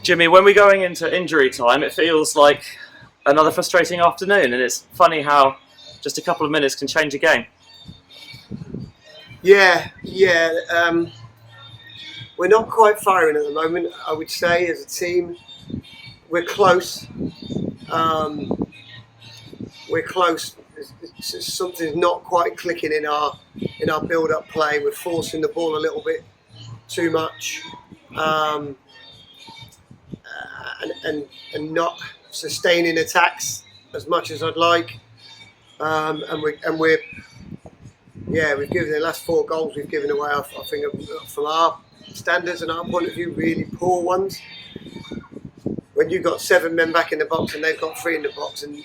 Jimmy, when we're going into injury time, it feels like another frustrating afternoon, and it's funny how just a couple of minutes can change a game. Yeah. We're not quite firing at the moment, I would say, as a team. We're close. Something's not quite clicking in our build-up play. We're forcing the ball a little bit too much, and not sustaining attacks as much as I'd like. We've given the last 4 goals we've given away. I think from our standards and our point of view, really poor ones. When you've got 7 men back in the box and they've got 3 in the box and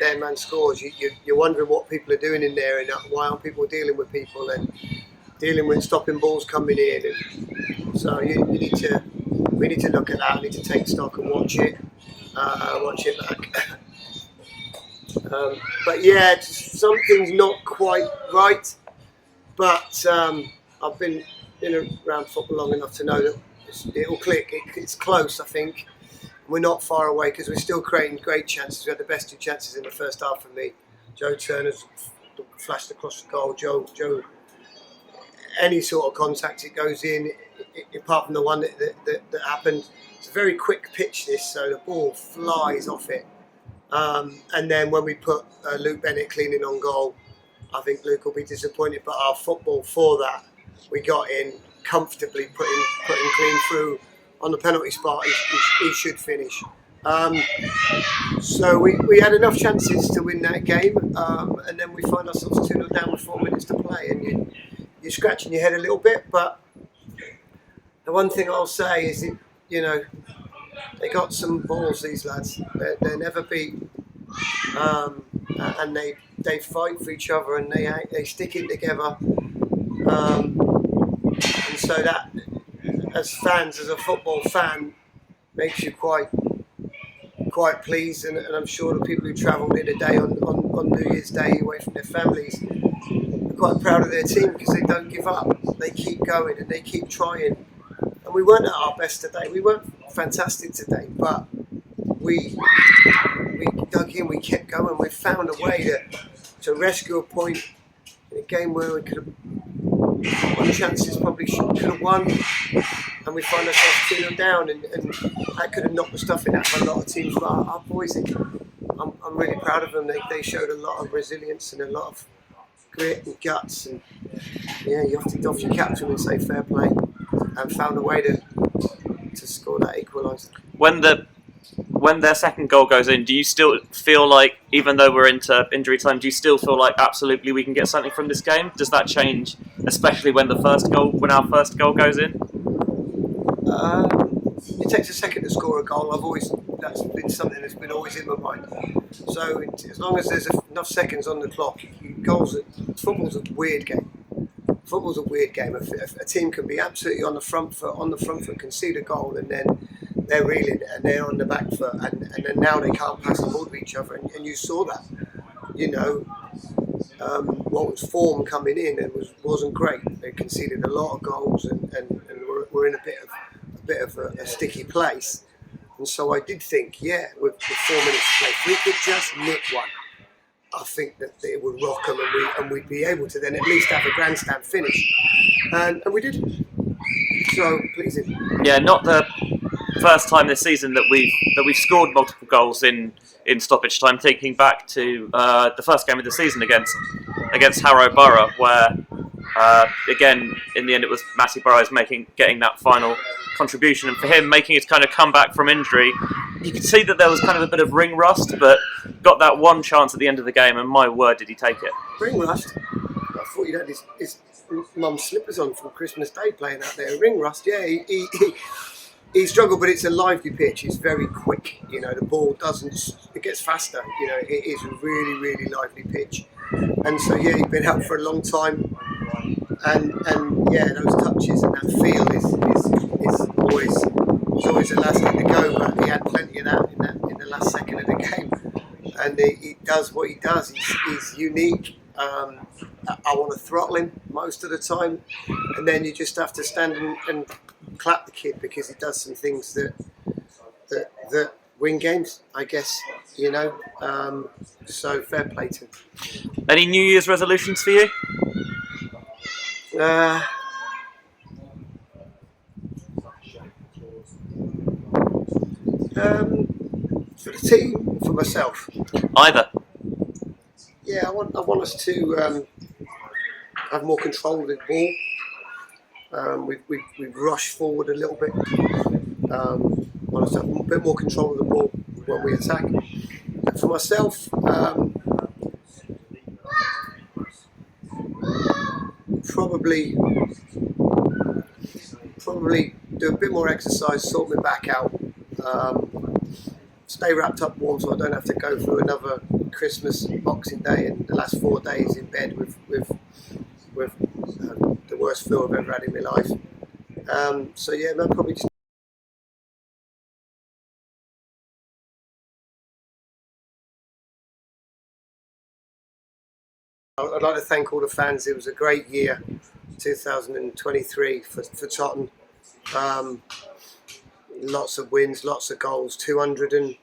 their man scores, you're wondering what people are doing in there and why aren't people dealing with people and dealing with stopping balls coming in. And so we need to look at that. We need to take stock and watch it back. But yeah, something's not quite right. But I've been around football long enough to know that it'll click. It's close, I think. We're not far away because we're still creating great chances. We had the best 2 chances in the first half for me. Joe Turner's flashed across the goal. Joe, any sort of contact it goes in, apart from the one that happened. It's a very quick pitch this, so the ball flies off it. And then when we put Luke Bennett cleaning on goal, I think Luke will be disappointed. But our football for that, we got in comfortably, putting clean through on the penalty spot. He should finish. So we had enough chances to win that game, and then we find ourselves 2-0 down with 4 minutes to play, and you're scratching your head a little bit. But the one thing I'll say is that, they got some balls, these lads. They're never beat, and they fight for each other, and they stick it together. And so that, as fans, as a football fan, makes you quite pleased. And I'm sure the people who travelled in a day on New Year's Day away from their families are quite proud of their team because they don't give up. They keep going and they keep trying. And we weren't at our best today. We weren't fantastic today, but we dug in. We kept going. We found a way to rescue a point in a game where we could have won chances, probably could have won, and we find ourselves 2-0 down, and that could have knocked the stuffing out of a lot of teams. But our boys, I'm really proud of them. They showed a lot of resilience and a lot of grit and guts, and yeah, you have to doff your cap to them and say fair play, and found a way to score that equaliser. When their second goal goes in, do you still feel like, even though we're into injury time, do you still feel like absolutely we can get something from this game? Does that change, especially when our first goal goes in? It takes a second to score a goal. That's been something that's been always in my mind. So as long as there's enough seconds on the clock, football's a weird game. Football's a weird game. A team can be absolutely on the front foot, concede a goal, and then they're reeling and they're on the back foot, and then now they can't pass the ball to each other, and you saw that. Walton's form coming in and wasn't great. They conceded a lot of goals, and we're in a bit of a sticky place. And so I did think, with 4 minutes to play, if we could just nick one, I think that it would rock them, and we'd be able to then at least have a grandstand finish, and we did. So pleasing. Yeah, not the first time this season that we've scored multiple goals in stoppage time. Thinking back to the first game of the season against Harrow Borough, where again in the end it was Matty Burrows getting that final contribution, and for him making his kind of comeback from injury. You could see that there was kind of a bit of ring rust, but got that one chance at the end of the game, and my word, did he take it. Ring rust? I thought you'd had his mum's slippers on from Christmas Day playing out there. Ring rust, yeah, he struggled, but it's a lively pitch. It's very quick, the ball it gets faster, it is a really, really lively pitch. And so, yeah, he'd been out for a long time, and those touches and that feel is always elastic to go, but he had plenty of that in the last second of the game, and he does what he does. He's unique. I want to throttle him most of the time, and then you just have to stand and clap the kid because he does some things that that win games, I guess, you know. So fair play to him. Any New Year's resolutions for you? For the team, for myself. Either. Yeah, I want us to have more control of the ball. We've rushed forward a little bit. Want us to have a bit more control of the ball when we attack. And for myself, probably do a bit more exercise, sort my back out. Stay wrapped up warm so I don't have to go through another Christmas, Boxing Day and the last 4 days in bed with the worst flu I've ever had in my life. So yeah, no, probably just I'd like to thank all the fans. It was a great year, 2023 for Totton. Lots of wins, lots of goals. 200 and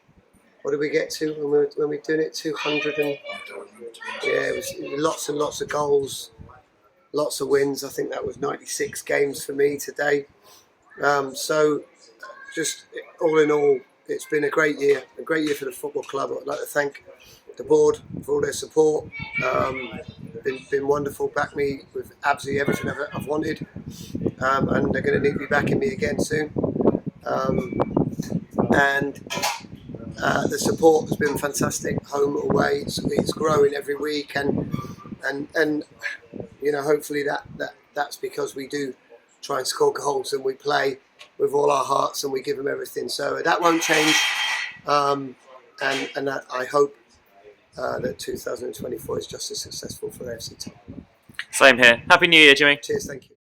what did we get to when we were doing it? 200 and yeah, it was lots and lots of goals, lots of wins. I think that was 96 games for me today. So just all in all, it's been a great year for the football club. I'd like to thank the board for all their support. Been wonderful. Back me with absolutely everything I've wanted, and they're going to need me backing me again soon. The support has been fantastic, home, away. It's growing every week, and you know, hopefully that's because we do try and score goals and we play with all our hearts and we give them everything. So that won't change, and that I hope that 2024 is just as successful for AFC Totton. Same here. Happy New Year, Jimmy. Cheers, thank you.